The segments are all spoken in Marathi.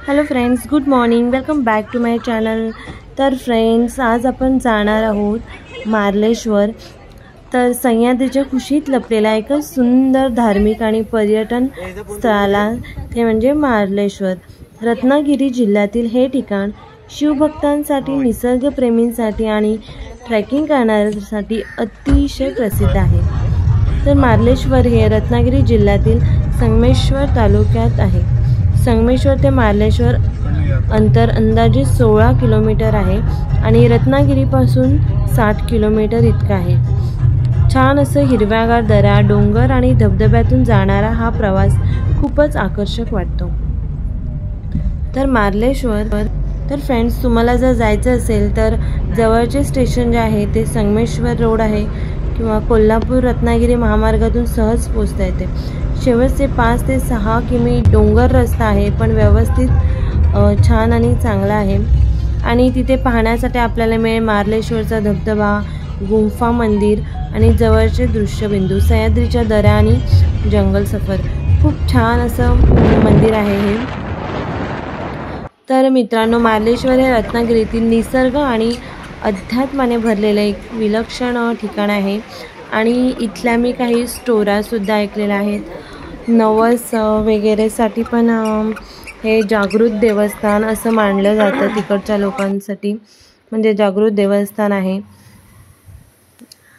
Hello friends, good morning. Welcome back to my channel. तर फ्रेंड्स, आज आपण जाणार आहोत मार्लेश्वर. तर सह्याद्रीच्या कुशीत लपलेला एक सुंदर धार्मिक आणि पर्यटन स्थळाला ते म्हणजे मार्लेश्वर. रत्नागिरी जिल्ह्यातील हे ठिकाण शिवभक्तांसाठी, निसर्गप्रेमींसाठी आणि ट्रेकिंग करणाऱ्यांसाठी अतिशय प्रसिद्ध आहे. तर मार्लेश्वर हे रत्नागिरी जिल्ह्यातील संगमेश्वर तालुक्यात आहे. संगमेश्वर ते मार्लेश्वर अंतर अंदाजे 16 किलोमीटर आहे आणि रत्नागिरीपासून 60 किलोमीटर इतका आहे. छान असं हिरव्यागार दऱ्या, डोंगर आणि धबधब्यातून जाणारा हा प्रवास खूपच आकर्षक वाटतो. तर मार्लेश्वर, तर फ्रेंड्स, तुम्हाला जर जायचं असेल तर जवळचे स्टेशन जे आहे ते संगमेश्वर रोड आहे किंवा कोल्हापूर रत्नागिरी महामार्गातून सहज पोहोचता येते. शेवटचे 5 ते 6 किमी डोंगर रस्ता आहे, पण व्यवस्थित छान आणि चांगला आहे. आणि तिथे पाहण्यासाठी आपल्याला मिळेल मार्लेश्वरचा धबधबा, गुंफा मंदिर आणि जवळचे दृश्यबिंदू, सह्याद्रीच्या दऱ्या आणि जंगल सफर. खूप छान असं मंदिर आहे हे. तर मित्रांनो, मार्लेश्वर हे रत्नागिरीतील निसर्ग आणि अध्यात्माने भरलेलं एक विलक्षण ठिकाण आहे. आणि इथल्या मी काही स्टोऱ्यासुद्धा ऐकलेल्या आहेत. नवस वगैरेसाठी पण हे जागृत देवस्थान असं मानलं जातं तिकडच्या लोकांसाठी, म्हणजे जागृत देवस्थान आहे.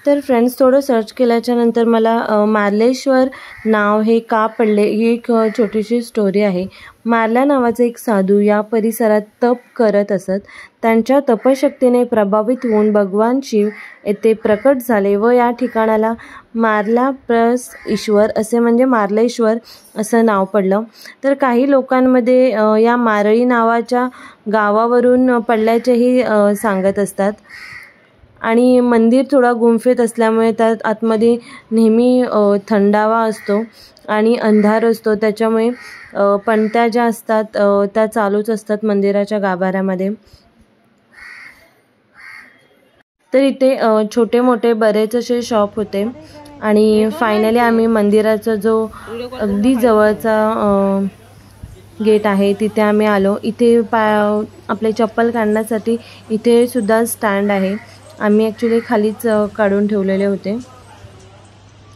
तर फ्रेंड्स, थोडं सर्च केल्याच्या नंतर मला मार्लेश्वर नाव हे का पडले ही एक छोटीशी स्टोरी आहे. मार्ला नावाचा एक साधू या परिसरात तप करत असत. त्यांच्या तपशक्तीने प्रभावित होऊन भगवान शिव येथे प्रकट झाले व या ठिकाणाला मार्ला प्लस ईश्वर असे म्हणजे मार्लेश्वर असं नाव पडलं. तर काही लोकांमध्ये या मारळी नावाच्या गावावरून पडल्याचेही सांगत असतात. आणि मंदिर थोडा गुंफेत असल्यामुळे त्यात आतमध्ये नेहमी थंडावा असतो आणि अंधार असतो. त्याच्यामुळे पणत्या ज्या असतात त्या चालूच असतात मंदिराच्या गाभाऱ्यामध्ये. तर इथे छोटे मोठे बरेच असे शॉप होते. आणि फायनली आम्ही मंदिराचा जो अगदी जवळचा गेट आहे तिथे आम्ही आलो. इथे आपले चप्पल काढण्यासाठी इथे सुद्धा स्टँड आहे. आम्ही ॲक्च्युली खालीच काढून ठेवलेले होते.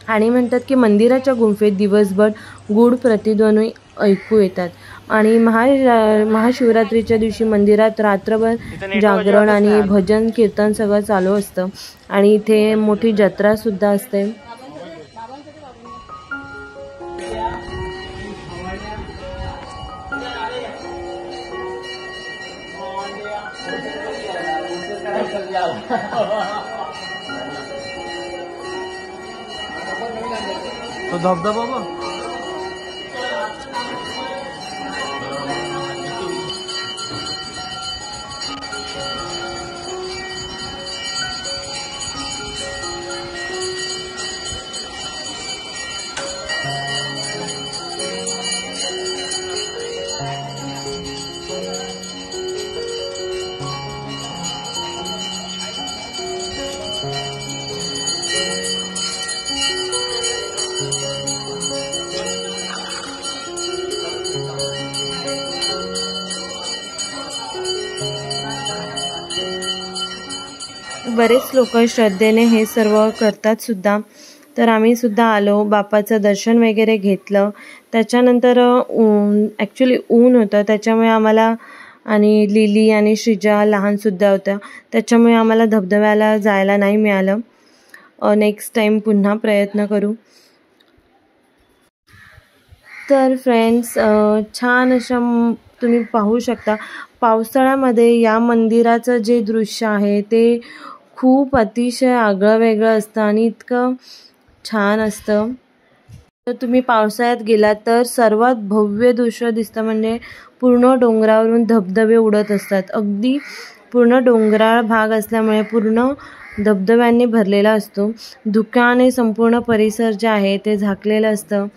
आणि म्हणतात की मंदिराच्या गुंफेत दिवसभर गूढ प्रतिध्वनी ऐकू येतात. आणि महाशिवरात्रीच्या दिवशी मंदिरात रात्रभर जागरण आणि भजन कीर्तन सगळं चालू असतं. आणि इथे मोठी जत्रासुद्धा असते. तो धबधबा बघ. बरेच लोक श्रद्धेने हे सर्व करतात सुद्धा. तर आम्ही सुद्धा आलो, बापाचं दर्शन वगैरे घेतलं. त्याच्यानंतर ॲक्च्युली ऊन होतं, त्याच्यामुळे आम्हाला, आणि लिली आणि श्रीजा लहानसुद्धा होत्या, त्याच्यामुळे आम्हाला धबधब्याला जायला नाही मिळालं. नेक्स्ट टाईम पुन्हा प्रयत्न करू. तर फ्रेंड्स, छान असं तुम्ही पाहू शकता. पावसाळ्यामध्ये या मंदिराचं जे दृश्य आहे ते खूप अतिशय आगळं वेगळं असतं आणि इतकं छान असतं. तर तुम्ही पावसाळ्यात गेलात तर सर्वात भव्य दृश्य दिसतं, म्हणजे पूर्ण डोंगरावरून धबधबे उडत असतात. अगदी पूर्ण डोंगराळ भाग असल्यामुळे पूर्ण धबधब्यांनी भरलेला असतो. धुक्याने संपूर्ण परिसर जे आहे ते झाकलेलं असतं.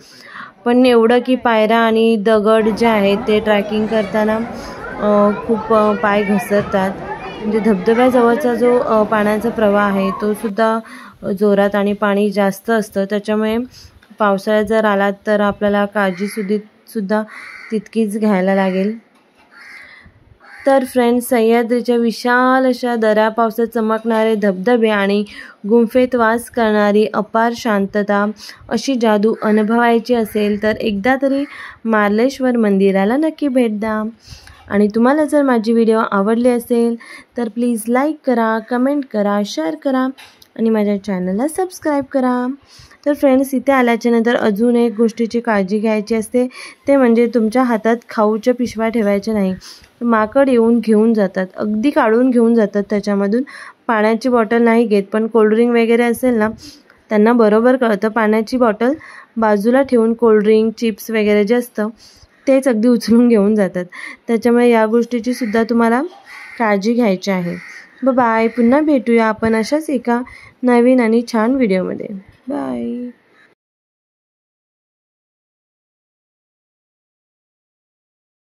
पण एवढं की पायऱ्या आणि दगड जे आहेत ते ट्रॅकिंग करताना खूप पाय घसरतात. म्हणजे धबधब्याजवळचा जो पाण्याचा प्रवाह आहे तो सुद्धा जोरात आणि पाणी जास्त असतं. त्याच्यामुळे पावसाळ्यात जर आलात तर आपल्याला काळजी सुद्धा तितकीच घ्यायला लागेल. तर फ्रेंड्स, सह्याद्रीच्या विशाल अशा दऱ्या, पावसात चमकणारे धबधबे आणि गुंफेत वास करणारी अपार शांतता अशी जादू अनुभवायची असेल तर एकदा तरी मार्लेश्वर मंदिराला नक्की भेट द्या. आणि तुम्हाला जर माझी व्हिडिओ आवडली असेल तर प्लीज लाईक करा, कमेंट करा, शेअर करा आणि माझ्या चॅनलला सबस्क्राईब करा. तर फ्रेंड्स, इथे आल्याच्यानंतर अजून एक गोष्टीची काळजी घ्यायची असते, ते म्हणजे तुमच्या हातात खाऊच्या पिशव्या ठेवायच्या नाही. माकड येऊन घेऊन जातात, अगदी काढून घेऊन जातात त्याच्यामधून. पाण्याची बॉटल नाही घेत, पण कोल्ड्रिंक वगैरे असेल ना, त्यांना बरोबर कळतं. पाण्याची बॉटल बाजूला ठेवून कोल्ड्रिंक, चिप्स वगैरे जे असतं तेच अगदी उचलून घेऊन जातात. त्याच्यामुळे या गोष्टीची सुद्धा तुम्हाला काळजी घ्यायची आहे. बाय. पुन्हा भेटूया आपण अशाच एका नवीन आणि छान व्हिडिओमध्ये. बाय.